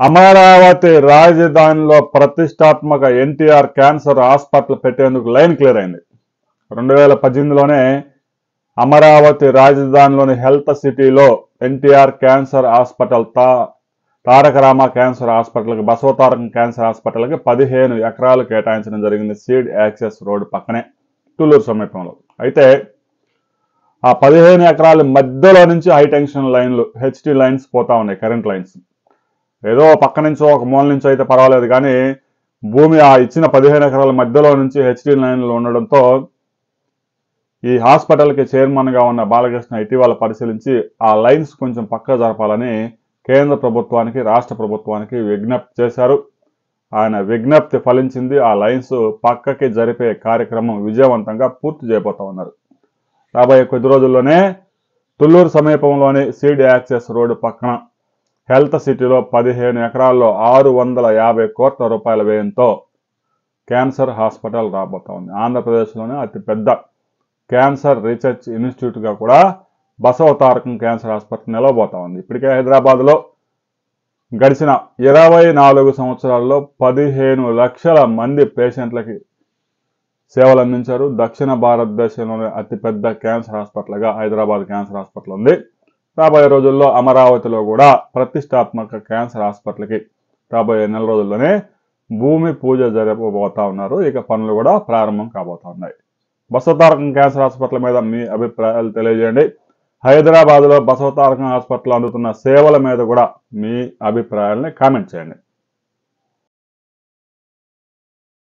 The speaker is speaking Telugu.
అమరావతి రాజధానిలో ప్రతిష్టాత్మక ఎన్టీఆర్ క్యాన్సర్ హాస్పిటల్ పెట్టేందుకు లైన్ క్లియర్ అయింది. 2018లోనే అమరావతి రాజధానిలోని హెల్త్ సిటీలో NTR cancer hospital, Taraka Rama cancer హాస్పిటల్కి, బసవతారకం క్యాన్సర్ హాస్పిటల్కి 15 ఎకరాలు కేటాయించడం జరిగింది. సీడ్ యాక్సెస్ రోడ్ పక్కనే, తుళ్ళూరు సమీపంలో. అయితే ఆ 15 ఎకరాల మధ్యలో నుంచి హైటెన్షన్ లైన్లు, హెచ్టీ లైన్స్ పోతా ఉన్నాయి, కరెంట్ లైన్స్. ఏదో పక్క నుంచో ఒక మూల నుంచి అయితే పర్వాలేదు, కానీ భూమి ఆ ఇచ్చిన 15 ఎకరాల మధ్యలో నుంచి హెచ్టీ లైన్లు ఉండడంతో ఈ హాస్పిటల్కి చైర్మన్గా ఉన్న బాలకృష్ణ ఇటీవల పరిశీలించి ఆ లైన్స్ కొంచెం పక్క జరపాలని కేంద్ర ప్రభుత్వానికి, రాష్ట్ర ప్రభుత్వానికి విజ్ఞప్తి చేశారు. ఆయన విజ్ఞప్తి ఫలించింది. ఆ లైన్స్ పక్కకి జరిపే కార్యక్రమం విజయవంతంగా పూర్తి చేయబోతా ఉన్నారు. రాబోయే కొద్ది రోజుల్లోనే తుళ్ళూరు సమీపంలోని సీడ్ యాక్సెస్ రోడ్డు పక్కన హెల్త్ సిటీలో 15 ఎకరాల్లో 650 కోట్ల రూపాయల వ్యయంతో క్యాన్సర్ హాస్పిటల్ రాబోతా ఉంది. ఆంధ్రప్రదేశ్లోనే అతిపెద్ద క్యాన్సర్ రీసెర్చ్ ఇన్స్టిట్యూట్గా కూడా బసవతారకం క్యాన్సర్ హాస్పిటల్ నిలవబోతా ఉంది. ఇప్పటికే హైదరాబాద్లో గడిచిన 24 సంవత్సరాల్లో 15 లక్షల మంది పేషెంట్లకి సేవలు అందించారు. దక్షిణ భారతదేశంలోనే అతిపెద్ద క్యాన్సర్ హాస్పిటల్గా హైదరాబాద్ క్యాన్సర్ హాస్పిటల్ ఉంది. రాబోయే రోజుల్లో అమరావతిలో కూడా ప్రతిష్టాత్మక క్యాన్సర్ హాస్పిటల్కి రాబోయే నెల రోజుల్లోనే భూమి పూజ జరపబోతా ఉన్నారు. ఇక పనులు కూడా ప్రారంభం కాబోతా ఉన్నాయి. బసవతారకం క్యాన్సర్ హాస్పిటల్ మీద మీ అభిప్రాయాలు తెలియజేయండి. హైదరాబాద్లో బసవతారకం హాస్పిటల్ అందుతున్న సేవల మీద కూడా మీ అభిప్రాయాలని కామెంట్ చేయండి.